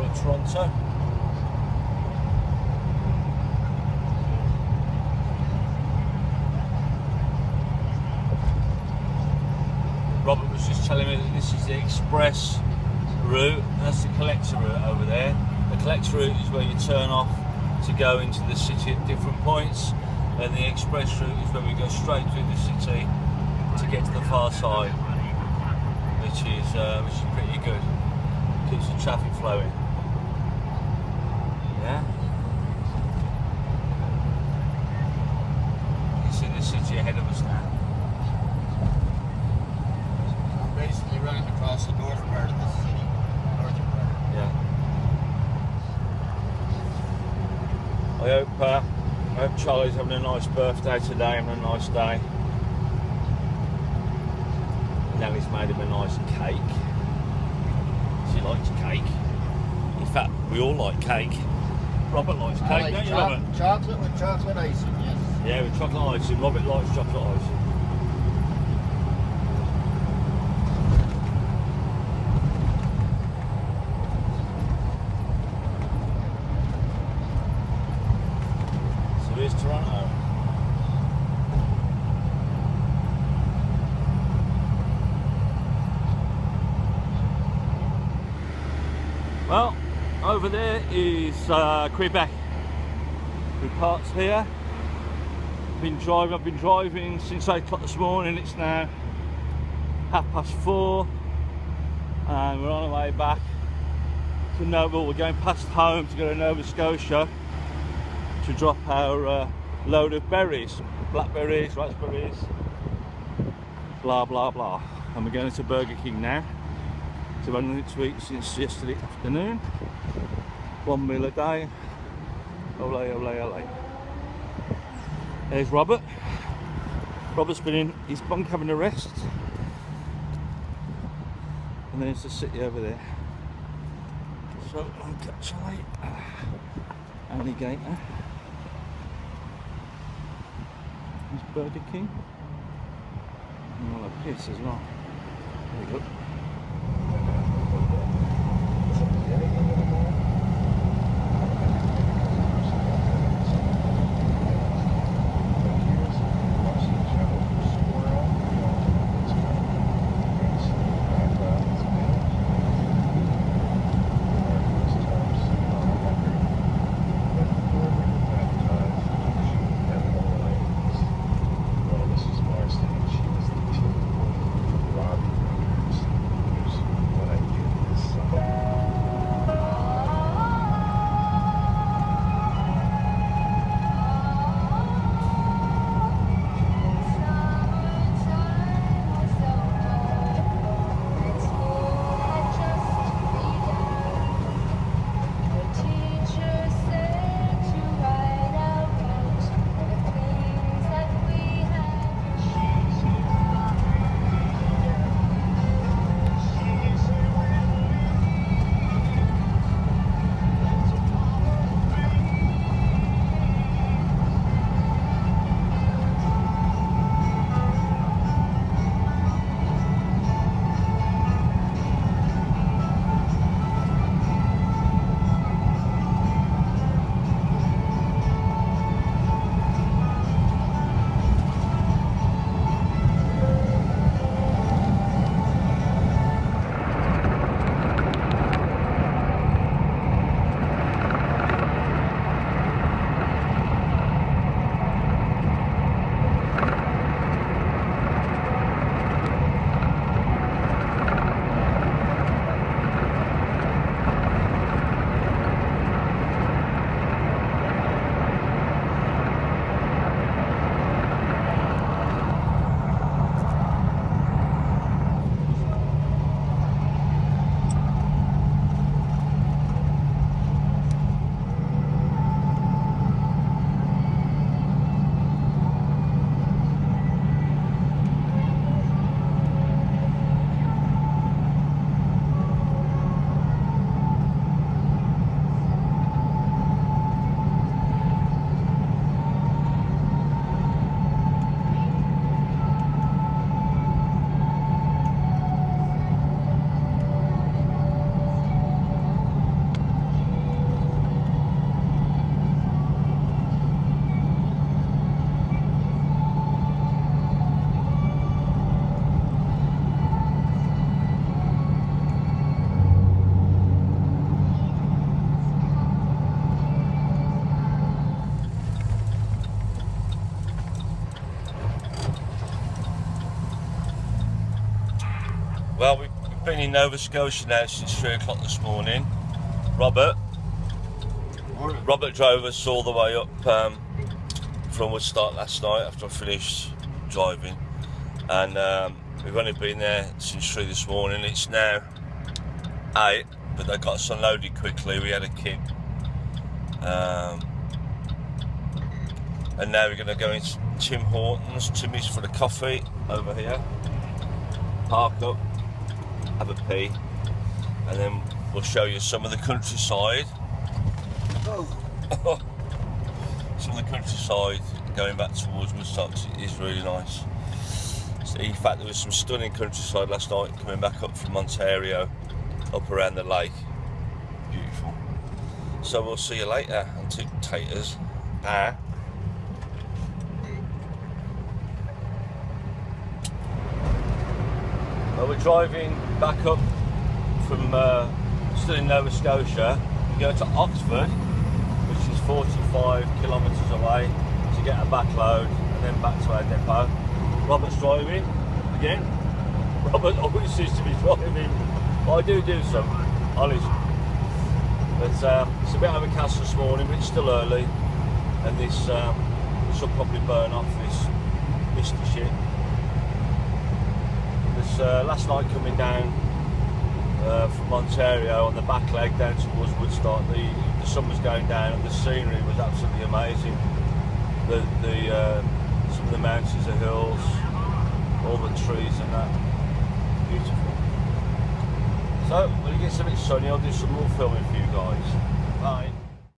of Toronto. Robert was just telling me that this is the express route, that's the collector route over there. The collector route is where you turn off to go into the city at different points, and the express route is where we go straight through the city to get to the far side, which is pretty good. Keeps the traffic flowing. Yeah. You see the city ahead of us now. Basically running across the north part of the city. Northern part. Yeah. I hope Charlie's having a nice birthday today, having a nice day. Nellie's made him a nice cake. She likes cake. In fact, we all like cake. Robert likes cake, I like don't you, Robert? chocolate with chocolate icing, yes. Yeah, with chocolate icing. Robert likes chocolate icing. So here's Toronto. Well, over there is Quebec. We parked here. I've been driving since 8 o'clock this morning. It's now 4:30, and we're on our way back to Nova. We're going past home to go to Nova Scotia to drop our load of berries, blackberries, raspberries, blah blah blah. And we're going to Burger King now. So I've had nothing to eat since yesterday afternoon. One meal a day. Ole, ole, ole. There's Robert. Robert's been in his bunk having a rest. And there's the city over there. So I'll catch a light. Alligator. There's Burger King. And all the piss as well. There we go. Well, we've been in Nova Scotia now since 3 o'clock this morning. Robert drove us all the way up from Woodstock last night after I finished driving, and we've only been there since 3 this morning. It's now 8, but they got us unloaded quickly. We had a kid, and now we're going to go into Tim Hortons. Timmy's for the coffee over here. Park up, have a pee, and then we'll show you some of the countryside. Some of the countryside going back towards Woodstock is really nice. In fact, there was some stunning countryside last night coming back up from Ontario, up around the lake. Beautiful. So we'll see you later, Antiquitators. Well, we're driving back up from still in Nova Scotia. We go to Oxford, which is 45 kilometres away, to get a backload and then back to our depot. Robert's driving again. Robert always seems to be driving. Well, I do some, honestly. But it's a bit overcast this morning, but it's still early, and this will probably burn off this misty shit. Last night coming down from Ontario on the back leg down towards Woodstock, the sun was going down and the scenery was absolutely amazing. Some of the mountains, the hills, all the trees and that, beautiful. So when it gets a bit sunny, I'll do some more filming for you guys. Bye.